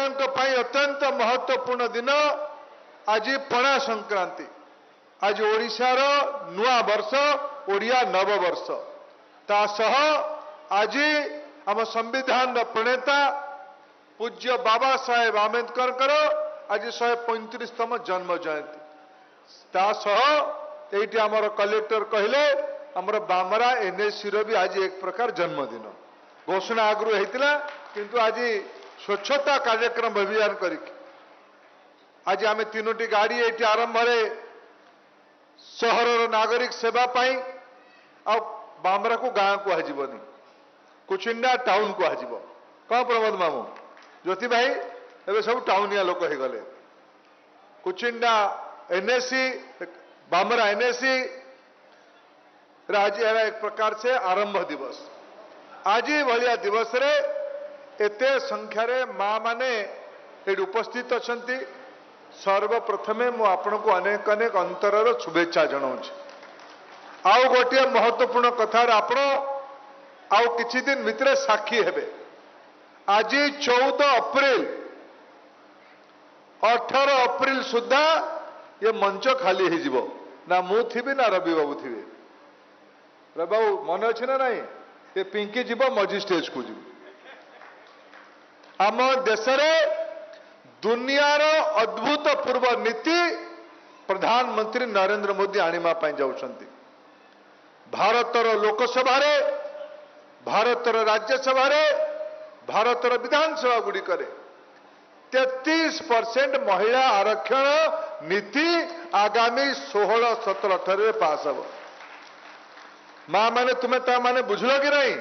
अत्यंत महत्वपूर्ण दिन आज पणा संक्रांति आज ओडिशार नुआ वर्ष ओडिया नववर्ष तासह आज आम संविधान प्रणेता पूज्य बाबा साहेब आंबेडकर आज 135तम जन्म जयंती तासह ये आमर कलेक्टर कहले आमर बामरा एनएससी भी आज एक प्रकार जन्मदिन घोषणा आगु होता किंतु आज स्वच्छता कार्यक्रम अभियान करी आज आम तीनोटी गाड़ी ये आरंभ सहर नागरिक सेवा आ बामरा को गाँ कहजनी कुचिंडा टाउन कहज कौन प्रमोद मामू ज्योति भाई एवं सब टाउनिया लोक हो गले कुचिंडा एनएससी बामरा एनएससी आज एक प्रकार से आरंभ दिवस आज भाया दिवस रे एते संख्यार माँ माने उपस्थित अच्छा सर्वप्रथमे मु आपण को अनेक अनेक अंतरर शुभेच्छा जनाऊँ आउ गोटे महत्वपूर्ण कथार आपण आउ किछि दिन भितर साक्षी हेबे आज 14 अप्रैल 18 अप्रैल सुधा ये मंच खाली हो ना मु थी ना रवि बाबू थे रवि बाबू मन अच्छे ना नहीं ये पिंकी जीव मझी स्टेज को जीव आम देश दुनियार अद्भुतपूर्व नीति प्रधानमंत्री नरेंद्र मोदी आनिमा जाउछंती भारतर लोकसभा भारतर राज्यसभा भारतर विधानसभा गुड़िक 33% महिला आरक्षण नीति आगामी 16-17-18 पास हम माँ माने तुम्हें तार माने बुझल कि नहीं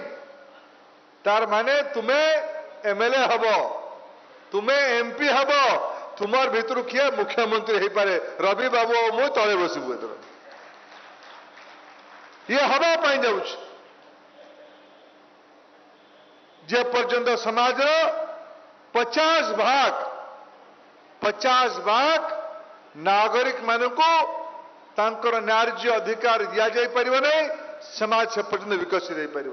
तार माने तुम्हें एमएलए हब तुम्हें एमपी हब तुमार भितर किए मुख्यमंत्री हो पारे रवि बाबू और मु तले बसबू एथर ये हवापाई जाऊँ जे पर्यंत समाज 50 भाग नागरिक मानक तांकर न्याय्य अधिकार दि जापर नहीं समाज से पर्यंत विकसित हो पार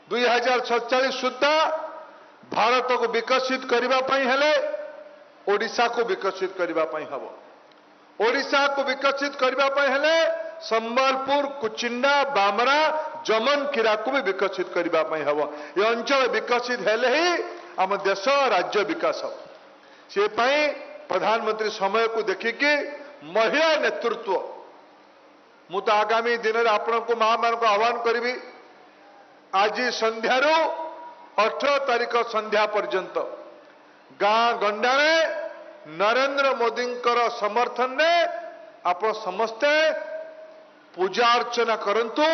2047 सुधा भारत को विकसित करने ओडिशा को विकसित करने हम ओडिशा को विकसित करने संबलपुर कुचिंडा बामरा जमनकीरा को भी विकसित करने हम ये अंचल विकसित हेले ही आम देश राज्य विकास से प्रधानमंत्री समय को देखिकी महिला नेतृत्व मु तो आगामी दिन में आपण को माँ मान को आह्वान करी आज संध्यार 18 तारीख संध्या पर्यंत गाँ गंडा नरेंद्र मोदी समर्थन ने आप समस्ते पूजा अर्चना करंतु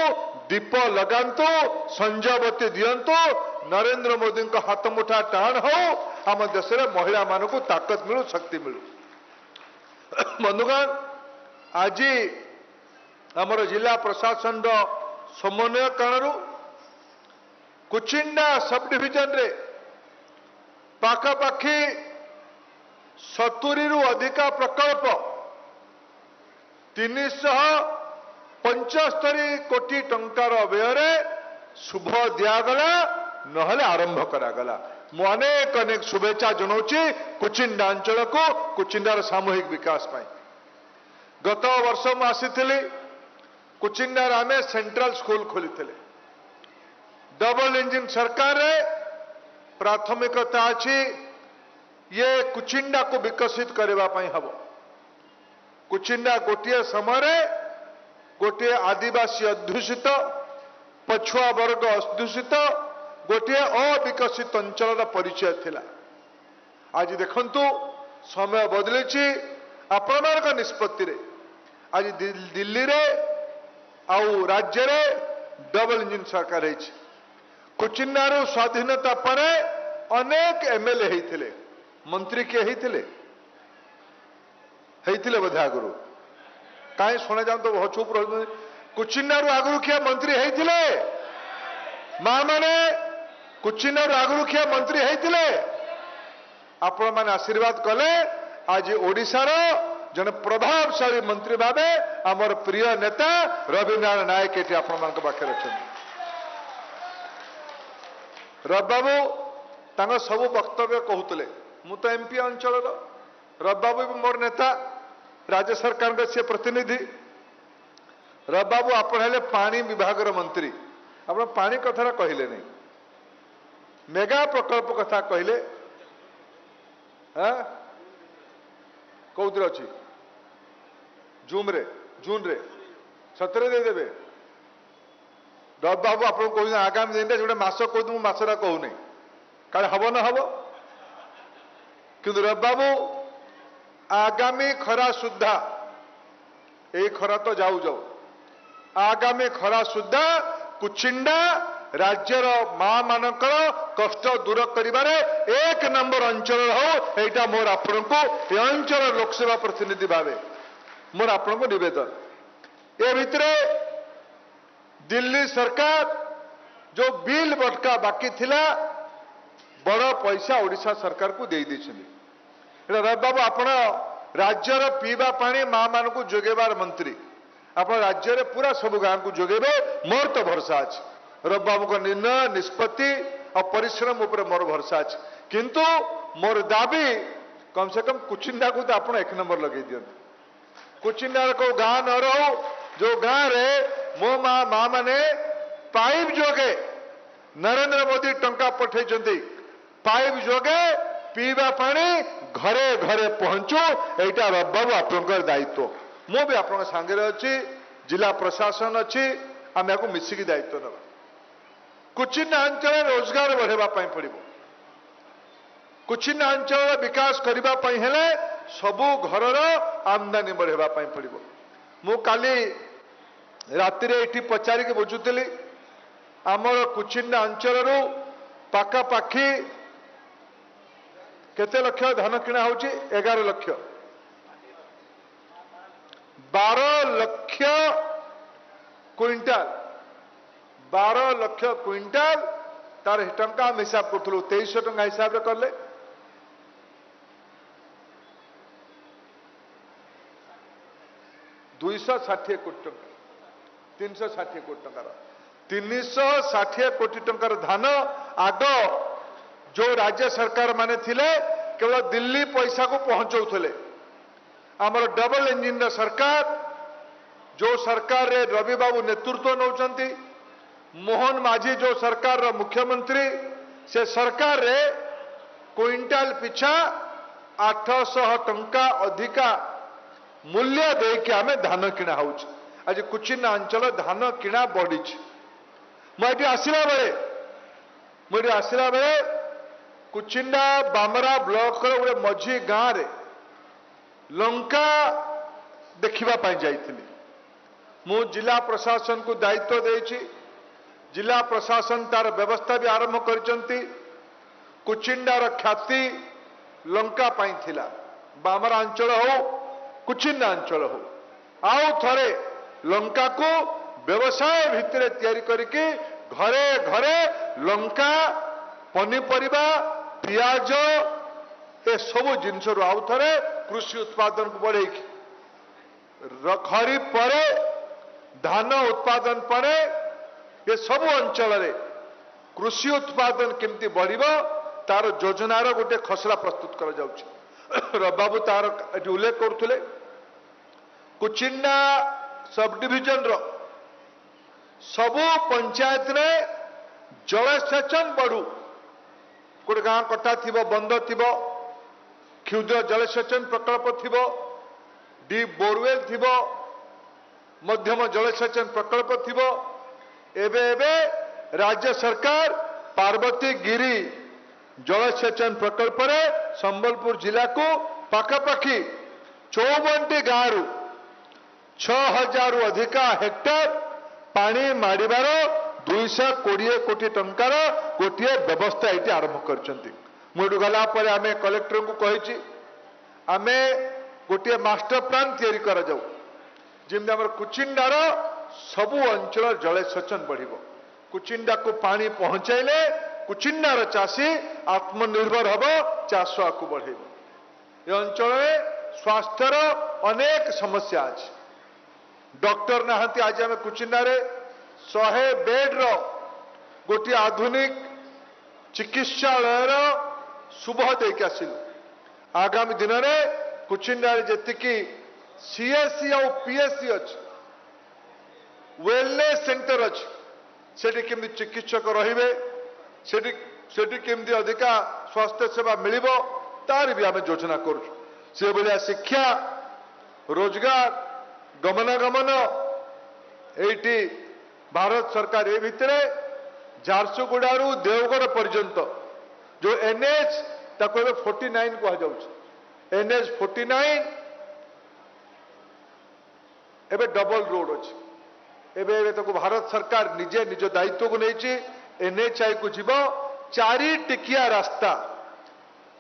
दीप लगांतु संजयवती दियंतु नरेंद्र मोदी का हाथ मुठा टाण हो आम देश में महिला मान को ताकत मिलू शक्ति मिलू बंधुगण आज आमर जिला प्रशासन समन्वय कारण कुचिंडा सब डिविजन रे पाखापाखि 70 रु अधिका प्रकल्प 375 कोटी टंकार व्यय शुभ दिगला नहले आरंभ करागला मु अनेक अनेक शुभेच्छा जनाऊँगी कुचिंडा अंचल को कुचिंडार सामूहिक विकास पाई गत वर्ष मु आसी कुचिंडार आम सेंट्रल स्कूल खोली डबल इंजिन सरकार रे प्राथमिकता अच्छी ये कुचिंडा को विकसित करने हम कुचिंडा गोटे समय गोटे आदिवासी अध्युषित पछुआ वर्ग अध्युषित गोटे अविकसित अंचल परिचय थिला आज देखंतु समय बदली आपण निष्पत्ति रे आज दिल्ली रे आउ राज्य रे डबल इंजिन सरकार है कुचिंडारू स्वाधीनता पर अनेक एमएलए होते मंत्री किए होते बोधे आगु कहीं शुणा जाऊँ तो बहुत चुप रह कुचिंडारू आगु किए मंत्री होते माँ मैंने कुचिंडारू आगु किए मंत्री होते आपण मैंने आशीर्वाद कले आज ओडिशार जन प्रभावशाली मंत्री भावे आमर प्रिय नेता रविनारायण नायक ये आपण मान पाखे अच्छा रवि बाबू तांग सब वक्तव्य कहते मु तो एमपी अंचल रविबाबू भी मोर नेता राज्य सरकार का सी प्रतिनिधि रविबाबू आपण हेले पानी विभाग मंत्री आप पानी कथा कहले नहीं मेगा प्रकल्प कथा कहले कौन अच्छी जून रे सतरे देदेवे रविबाबू आप कह आगामी दिन में मस कहूँ मसरा कहूनी काले हम न हम कि रविबाबू आगामी खरा सुधा यही खरा तो जाऊ जाऊ आगामी खरा सुधा कुचिंडा राज्यर माँ मानकर कष्ट दूर करिबारे एक नंबर अंचल हो एटा मोर आपण को अंचल लोकसेवा प्रतिनिधि भावे मोर आपण को निवेदन ए भितरे दिल्ली सरकार जो बिल बटका बाकी थिला बड़ पैसा ओडिशा सरकार को दे रविबाबू आपण राज्यर पीवा पानी माँ मान को जोगेबार मंत्री आप राज्य पूरा सब गाँ को जोगेबे मोर तो भरोसा अच्छे रविबाबू का निर्णय निष्पत्ति और परिश्रम उपर मोर भरोसा अच्छे किंतु मोर दाबी कम से कम कुचिंडा को तो आप एक नंबर लगे दिखते कुचिंडा को गाँ न रो जो गाँ रे मो माँ माने पाइप जोगे नरेंद्र मोदी टंका पठे पाइप जोगे पीवा पानी घरे घरे पहुंचू एटा रविबाबू आपंकर दायित्व मु भी आप सांगे अच्छी जिला प्रशासन अच्छी आम या मिसिकी दायित्व ना कुचिन अंचल रोजगार बढ़ावा पड़ो कुचिन अंचल विकास करने हेले सबू घर आमदानी बढ़ावा पड़ो मु काली राति ये पचारिक बुझुली आमर कुचिंडा अंचल पाखापाखि केते लक्ष धान किणा हो 11 लक्ष 12 लक्ष क्विंटाल 12 लक्ष क्विंटाल तार टंका हम हिसाब करूँ 2300 टंका हिसाब से कले ₹260 कोटी 360 कोटी टंकार 360 कोटी टंकार धान आग जो राज्य सरकार माने थिले केवल दिल्ली पैसा को पहुंचाऊले आमर डबल इंजिन सरकार जो सरकार रे रविबाबू नेतृत्व नौचंती मोहन माझी जो सरकार रो मुख्यमंत्री से सरकार रे क्विंटाल पिछा 800 टंका अधिका मूल्य देके आमे धान किणा हो आज कुचिन अंचल धान किणा बढ़ी मुझे आसला बेले कुचिंडा बामरा ब्लॉक गोटे मझी गाँव रे लंका देखा जाइली मु जिला प्रशासन को दायित्व देछि जिला प्रशासन तार व्यवस्था भी आरंभ करचंती कुचिंडार ख्याति लंका पाई थिला बामरा अंचल हो कुचिंडा अंचल हो आउ थरे लंका को व्यवसाय भितर तैयारी करके घरे घरे लंका पनीपरिबा पियाज ए सबु जिनस आउ थे कृषि उत्पादन को बढ़े खरीफ पर धान उत्पादन पर ये सबु अंचल रे कृषि उत्पादन केमती बढ़ तार योजनार गोटे खसड़ा प्रस्तुत कर रविबाबू तार उल्लेख करुले कुचिंडा सब डिविजन रो सबु पंचायत रे जलसेचन बढ़ू गोटे गाँ कटा थी बंद थी क्षुद्र जलसेचन प्रकल्प थी डी बोरवेल थी मध्यम जलसेचन प्रकल्प थी एबे एबे राज्य सरकार पार्वती गिरी जलसेचन प्रकल्प रे संबलपुर जिला को पाखापाखि 54 गाँव 6000 अधिका हेक्टर पानी मारिबार 220 कोटी टंकार गोटे व्यवस्था ये आरंभ कर गला आम कलेक्टर को कही आम गोटे मास्टर प्लान तैयारी कर जमी आम कुचिंडार सबु अंचल जलसेचन बढ़ कुचिंडा को पानी पहुंचाइले कुचिंडार चाषी आत्मनिर्भर हम चाष आकु बढ़े ये अंचल स्वास्थ्यर अनेक समस्या अच्छे डॉक्टर नहांती आज आम कुचिंडा 100 बेड रो गोटे आधुनिक चिकित्सालय शुभ देके आसिलु आगामी दिन में कुचिंडा जी सीएससी और पीएससी अच्छे वेलनेस सेंटर अच्छे सेठी केमती चिकित्सक रे केमती अधिका स्वास्थ्य सेवा मिल तार भी आम योजना कर शिक्षा रोजगार गमनागमन ये भारत सरकार ए भितर झारसुगुड़ू देवगढ़ पर्यंत जो एनएच ताको 49 कह एनएच 49 एबे डबल रोड अच्छे एबे ताको भारत सरकार निजे निज दायित्व को नहीं एनएचआई को जीव 4 टिकिया रास्ता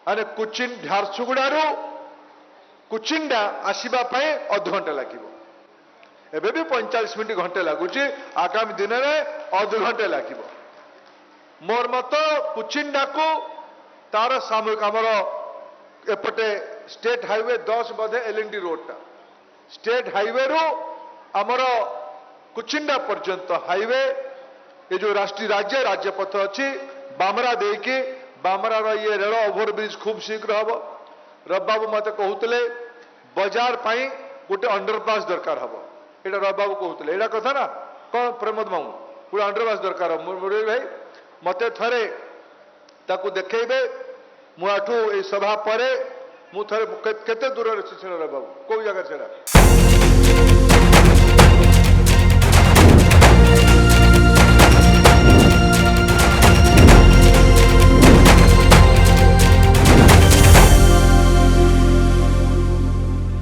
माने कुचिन झारसुगुड़ू कुचिंडा आसवा अध घंटा लगे एबे भी 45 मिनट घंटे लगुच आगामी दिन में अध घंटे लगे मोर मत कुचिंडा को तार सामूहिक आमर एपटे स्टेट हाईवे 10 बधे एलएनडी रोडटा स्टेट हाईवे रू आमर कुचिंडा पर्यंत हाईवे ये जो राष्ट्रीय राज्यपथ अच्छी बामरा देकी बामरार ये रेल ओभरब्रिज खूब शीघ्र हम रब बाबू मत कहते बजार पाई गोटे अंडरपास दरकार हम ये रब बाबू कहते यहाँ कथा ना कौन प्रमोद मामू गोटे अंडरपास दरकार मुरली भाई मत थे ताकू देखेबे मुठू ये सभा पर मु थे केते दूर रब बाबू कौ जगह छेड़ा